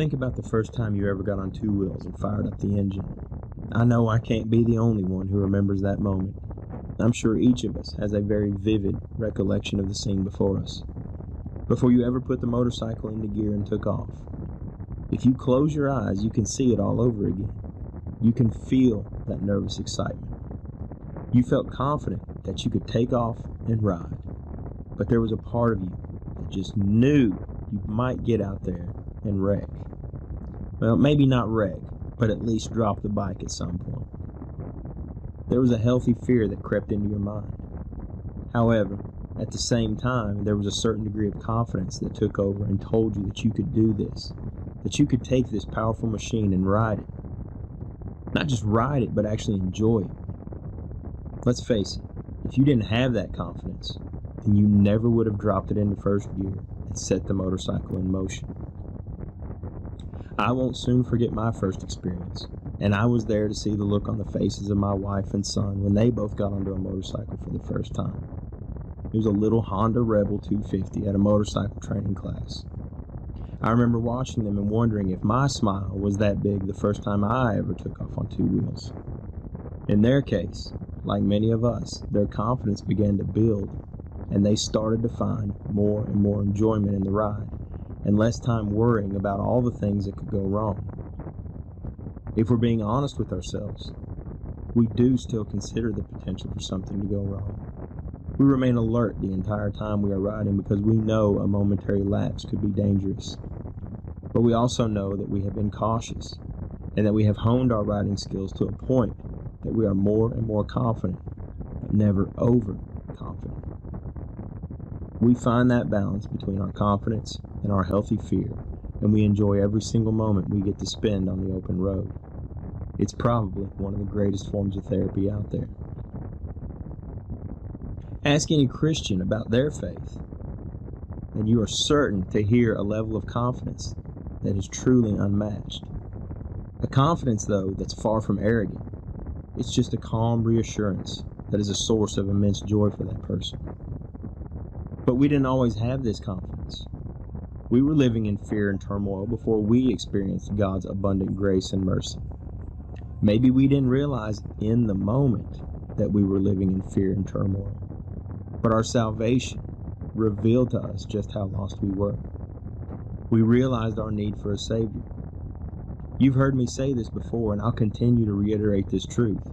Think about the first time you ever got on two wheels and fired up the engine. I know I can't be the only one who remembers that moment. I'm sure each of us has a very vivid recollection of the scene before us. Before you ever put the motorcycle into gear and took off. If you close your eyes, you can see it all over again. You can feel that nervous excitement. You felt confident that you could take off and ride. But there was a part of you that just knew you might get out there and wreck. Well, maybe not wreck, but at least drop the bike at some point. There was a healthy fear that crept into your mind. However, at the same time, there was a certain degree of confidence that took over and told you that you could do this, that you could take this powerful machine and ride it. Not just ride it, but actually enjoy it. Let's face it, if you didn't have that confidence, then you never would have dropped it into first gear and set the motorcycle in motion. I won't soon forget my first experience, and I was there to see the look on the faces of my wife and son when they both got onto a motorcycle for the first time. It was a little Honda Rebel 250 at a motorcycle training class. I remember watching them and wondering if my smile was that big the first time I ever took off on two wheels. In their case, like many of us, their confidence began to build, and they started to find more and more enjoyment in the ride, and less time worrying about all the things that could go wrong. If we're being honest with ourselves, we do still consider the potential for something to go wrong. We remain alert the entire time we are riding because we know a momentary lapse could be dangerous. But we also know that we have been cautious and that we have honed our riding skills to a point that we are more and more confident, but never overconfident. We find that balance between our confidence and our healthy fear, and we enjoy every single moment we get to spend on the open road. It's probably one of the greatest forms of therapy out there. Ask any Christian about their faith, and you are certain to hear a level of confidence that is truly unmatched. A confidence, though, that's far from arrogant. It's just a calm reassurance that is a source of immense joy for that person. But we didn't always have this confidence. We were living in fear and turmoil before we experienced God's abundant grace and mercy. Maybe we didn't realize in the moment that we were living in fear and turmoil, but our salvation revealed to us just how lost we were. We realized our need for a Savior. You've heard me say this before, and I'll continue to reiterate this truth.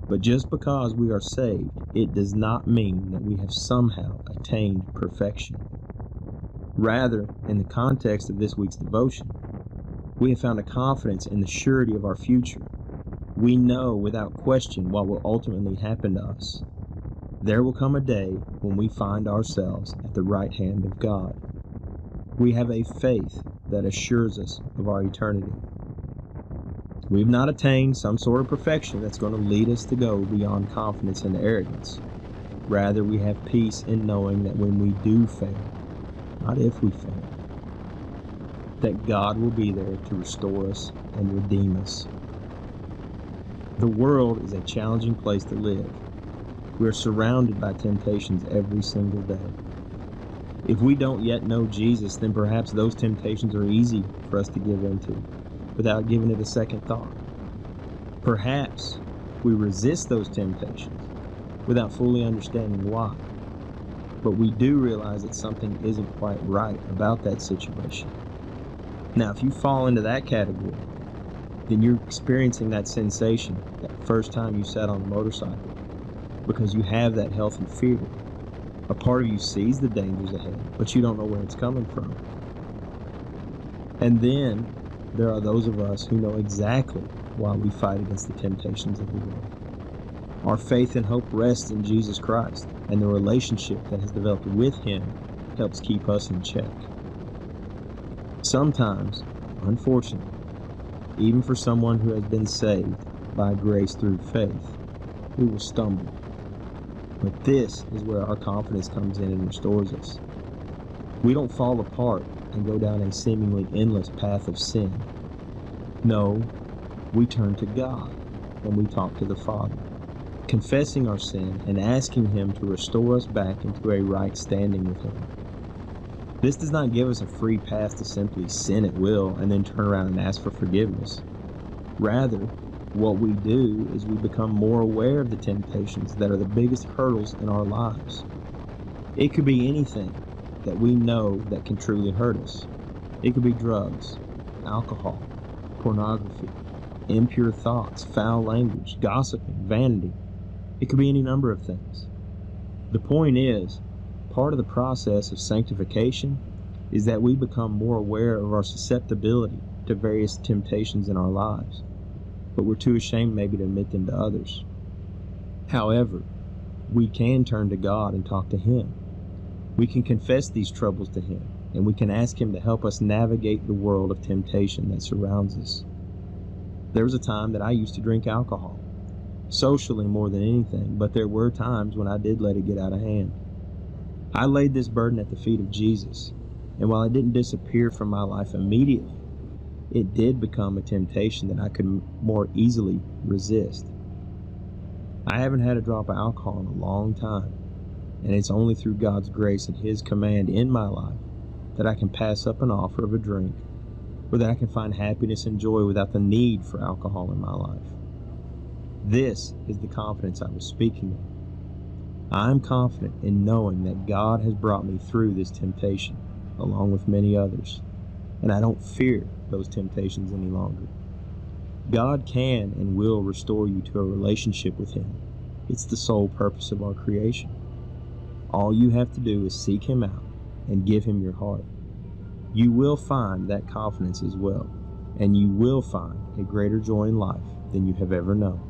But just because we are saved, it does not mean that we have somehow attained perfection. Rather, in the context of this week's devotion, we have found a confidence in the surety of our future. We know without question what will ultimately happen to us. There will come a day when we find ourselves at the right hand of God. We have a faith that assures us of our eternity. We've not attained some sort of perfection that's going to lead us to go beyond confidence and arrogance. Rather, we have peace in knowing that when we do fail, not if we fail, that God will be there to restore us and redeem us. The world is a challenging place to live. We are surrounded by temptations every single day. If we don't yet know Jesus, then perhaps those temptations are easy for us to give into without giving it a second thought. Perhaps we resist those temptations without fully understanding why. But we do realize that something isn't quite right about that situation. Now, if you fall into that category, then you're experiencing that sensation that first time you sat on a motorcycle because you have that healthy fear. A part of you sees the dangers ahead, but you don't know where it's coming from. And then there are those of us who know exactly why we fight against the temptations of the world. Our faith and hope rests in Jesus Christ, and the relationship that has developed with Him helps keep us in check. Sometimes, unfortunately, even for someone who has been saved by grace through faith, we will stumble. But this is where our confidence comes in and restores us. We don't fall apart and go down a seemingly endless path of sin. No, we turn to God and we talk to the Father, confessing our sin and asking Him to restore us back into a right standing with Him. This does not give us a free pass to simply sin at will and then turn around and ask for forgiveness. Rather, what we do is we become more aware of the temptations that are the biggest hurdles in our lives. It could be anything that we know that can truly hurt us. It could be drugs, alcohol, pornography, impure thoughts, foul language, gossiping, vanity. It could be any number of things. The point is, part of the process of sanctification is that we become more aware of our susceptibility to various temptations in our lives, but we're too ashamed maybe to admit them to others. However, we can turn to God and talk to Him. We can confess these troubles to Him, and we can ask Him to help us navigate the world of temptation that surrounds us. There was a time that I used to drink alcohol, socially more than anything, but there were times when I did let it get out of hand. I laid this burden at the feet of Jesus, and while it didn't disappear from my life immediately, it did become a temptation that I could more easily resist. I haven't had a drop of alcohol in a long time, and it's only through God's grace and His command in my life that I can pass up an offer of a drink, or that I can find happiness and joy without the need for alcohol in my life. This is the confidence I was speaking of. I am confident in knowing that God has brought me through this temptation, along with many others, and I don't fear those temptations any longer. God can and will restore you to a relationship with Him. It's the sole purpose of our creation. All you have to do is seek Him out and give Him your heart. You will find that confidence as well, and you will find a greater joy in life than you have ever known.